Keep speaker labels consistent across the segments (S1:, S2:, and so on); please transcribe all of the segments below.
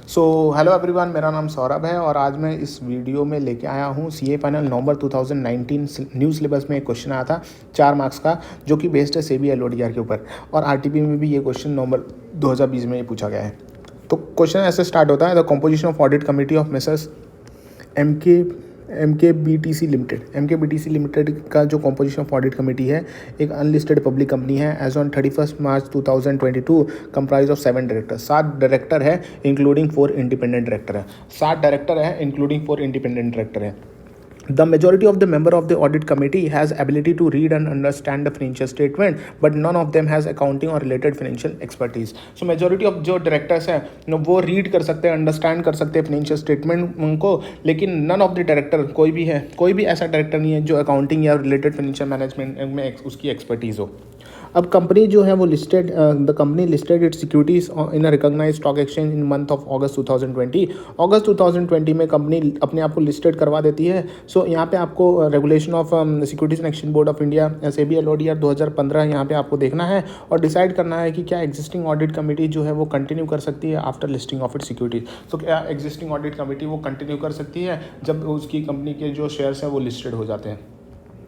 S1: So hello everyone, मेरा नाम सौरभ है और आज मैं इस वीडियो में लेके आया हूँ सीए फाइनल नवंबर 2019 न्यू सिलेबस में एक क्वेश्चन आया था 4 मार्क्स का, जो कि बेस्ड है सेबी एलओडीआर के ऊपर। और आरटीपी में भी ये क्वेश्चन नवंबर 2020 में ये पूछा गया है। तो क्वेश्चन ऐसे स्टार्ट होता है, the composition of audit committee of Messrs M K B T C limited का जो कॉम्पोजिशन ऑफ ऑडिट कमेटी है, एक अनलिस्टेड पब्लिक कंपनी है। As on 31 March 2022 comprise of 7 director, 7 director है इंक्लूडिंग 4 इंडिपेंडेंट डायरेक्टर है। 7 director है including 4 independent director है। The majority of the member of the audit committee has ability to read and understand the financial statement, but none of them has accounting or related financial expertise. So majority of जो directors हैं वो read कर सकते हैं, understand कर सकते हैं financial statement उनको, लेकिन none of the director, कोई भी ऐसा director नहीं है जो accounting या related financial management में उसकी expertise हो। अब कंपनी जो है वो the company listed its securities in a recognised stock exchange in month of August 2020। अगस्त 2020 में कंपनी अपने आप को लिस्टेड करवा देती है। सो यहाँ पे आपको regulation of securities and exchange board of India SEBI LODR 2015 यहाँ पे आपको देखना है और डिसाइड करना है कि क्या एग्जिस्टिंग ऑडिट कमेटी जो है वो कंटिन्यू कर सकती है after listing of it securities. तो क्या एग्जिस्टिंग ऑडिट कमेटी वो कंटिन्यू कर सकती है जब उसकी कंपनी के जो शेयर्स हैं वो लिस्टेड हो जाते हैं।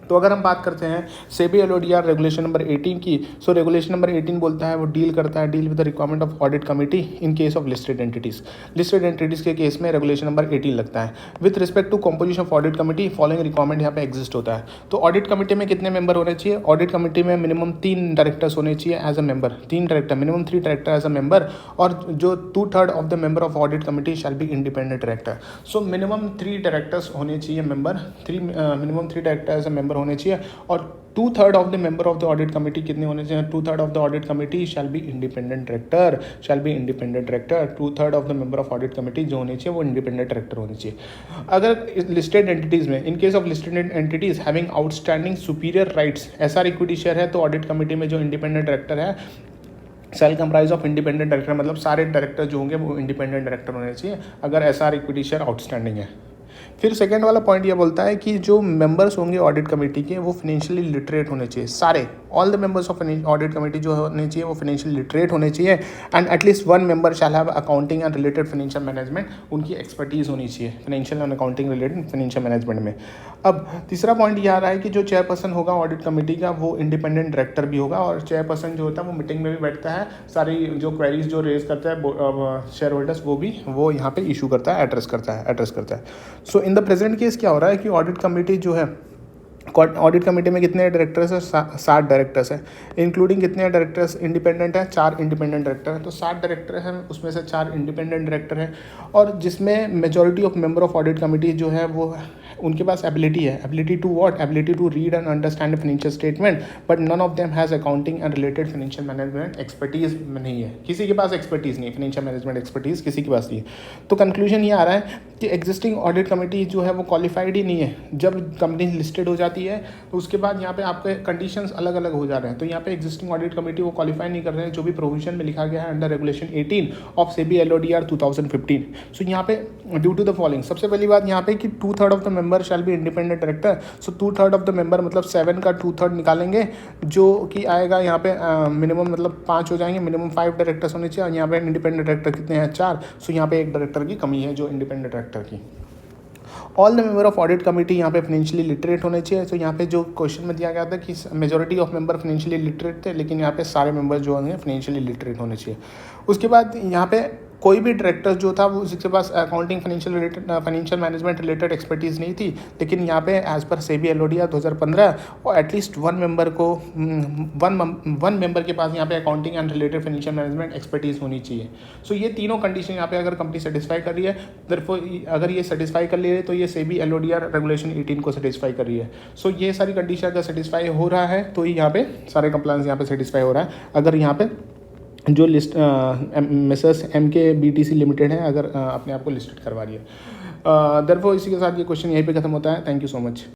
S1: तो अगर हम बात करते हैं सेबी एलओडीआर रेगुलेशन नंबर 18 की, सो रेगुलेशन नंबर 18 बोलता है वो deal with the requirement of audit committee in case of listed entities के केस में रेगुलेशन नंबर 18 लगता है। With respect to composition of audit committee following requirement यहाँ पे एग्जिस्ट होता है। तो ऑडिट कमेटी में कितने मेंबर होने चाहिए? ऑडिट कमेटी में मिनिमम 3 डायरेक्टर्स होने चाहिए as a member, 3 director, minimum 3 director as a member, और जो 2/3 of the member of audit committee shall be independent director. So minimum 3 directors होने चाहिए member, minimum 3 director as a member होने चाहिए, और 2/3 of the member of the audit committee कितने होने चाहिए? 2/3 of the audit committee shall be independent director, 2/3 of the member of audit committee जो होने चाहिए वो इंडिपेंडेंट डायरेक्टर होने चाहिए। अगर लिस्टेड एंटिटीज में, in case of listed entities having outstanding superior rights, SR equity share है, तो ऑडिट कमेटी में जो इंडिपेंडेंट डायरेक्टर है shall comprise of independent director, मतलब सारे डायरेक्टर जो होंगे वो इंडिपेंडेंट डायरेक्टर होने चाहिए अगर एसआर इक्विटी शेयर आउटस्टैंडिंग है। फिर सेकेंड वाला पॉइंट ये बोलता है कि जो मेंबर्स होंगे ऑडिट कमेटी के वो फाइनेंशियली लिटरेट होने चाहिए। सारे all the members of audit committee जो होने चाहिए वो फाइनेंशियली लिटरेट होने चाहिए, and at least 1 member shall have accounting and related financial management, उनकी एक्सपर्टीज होनी चाहिए financial and accounting related financial management में। अब तीसरा पॉइंट ये आ रहा है कि जो चेयरपर्सन होगा ऑडिट कमेटी का वो इंडिपेंडेंट डायरेक्टर भी होगा, और चेयरपर्सन जो होता है वो मीटिंग में भी बैठता है, सारी जो क्वेरीज जो रेज करता है शेयर होल्डर्स वो यहाँ पे इशू करता है, एड्रेस करता है। सो इन द प्रेजेंट केस क्या हो रहा है कि ऑडिट कमेटी जो है, ऑडिट कमेटी में कितने डायरेक्टर्स हैं? 7 डायरेक्टर्स हैं, इंक्लूडिंग कितने डायरेक्टर्स इंडिपेंडेंट हैं? 4 इंडिपेंडेंट डायरेक्टर हैं। तो 7 डायरेक्टर हैं, उसमें से 4 इंडिपेंडेंट डायरेक्टर हैं, और जिसमें majority of member of audit committee जो है वो उनके पास ability to what? Ability to read and understand financial statement, but none of them has accounting and related financial management expertise नहीं है। किसी के पास एक्सपर्टीज नहीं है, फाइनेंशियल मैनेजमेंट एक्सपर्टीज किसी के पास नहीं है। तो कंक्लूजन ये आ रहा है कि एग्जिस्टिंग ऑडिट कमेटी जो है वो क्वालिफाइड ही नहीं है। जब कंपनी लिस्टेड हो जाती है तो उसके बाद यहाँ पे आपके कंडीशंस अलग अलग हो जा रहे हैं, तो यहाँ पे एग्जिस्टिंग ऑडिट कमेटी वो क्वालिफाई नहीं कर रहे हैं जो भी प्रोविजन में लिखा गया है under regulation 18 of SEBI LODR 2015। सो यहाँ पे ड्यू टू द फॉलोइंग, सबसे पहली बात यहाँ पे कि 2/3 of the member shell be independent director. So 2/3 of the member मतलब 7 का 2/3 निकालेंगे जो कि आएगा यहाँ पे मिनिमम मतलब 5 हो जाएंगे, मिनिमम 5 डायरेक्टर्स होने चाहिए, और यहाँ पे इंडिपेंडेंट डायरेक्टर कितने हैं? 4। सो यहाँ पे एक डायरेक्टर की कमी है जो इंडिपेंडेंट डायरेक्टर की। All the member of audit committee यहाँ पे फाइनेंशियली लिटरेट होने चाहिए। तो यहाँ पे जो क्वेश्चन में दिया गया था कि majority of member financially literate थे, लेकिन यहाँ पे सारे मेंबर जो होंगे फाइनेंशियली लिटरेट होने चाहिए। उसके बाद यहाँ पे कोई भी डायरेक्टर जो था वो उसके पास accounting financial management related expertise नहीं थी, लेकिन यहाँ पे एज पर सेबी एलओडीआर 2015 और एटलीस्ट 1 मेंबर को वन मेंबर के पास यहाँ पे accounting and related financial management expertise होनी चाहिए। सो ये तीनों कंडीशन यहाँ पे अगर कंपनी सेटिस्फाई कर रही है, देयरफॉर अगर ये सेटिस्फाई कर ले रही है तो ये सेबी एलओडीआर रेगुलेशन 18 को सेटिस्फाई कर रही है। सो ये सारी कंडीशन अगर सेटिस्फाई हो रहा है तो यहाँ पे सारे कंप्लायंस यहाँ पे सेटिस्फाई हो रहा है। अगर यहाँ पे जो लिस्ट मेसर्स MKBTC लिमिटेड है अगर अपने आप को लिस्टेड करवा रही है, देयरफॉर इसी के साथ ये क्वेश्चन यहीं पे खत्म होता है। Thank you so much.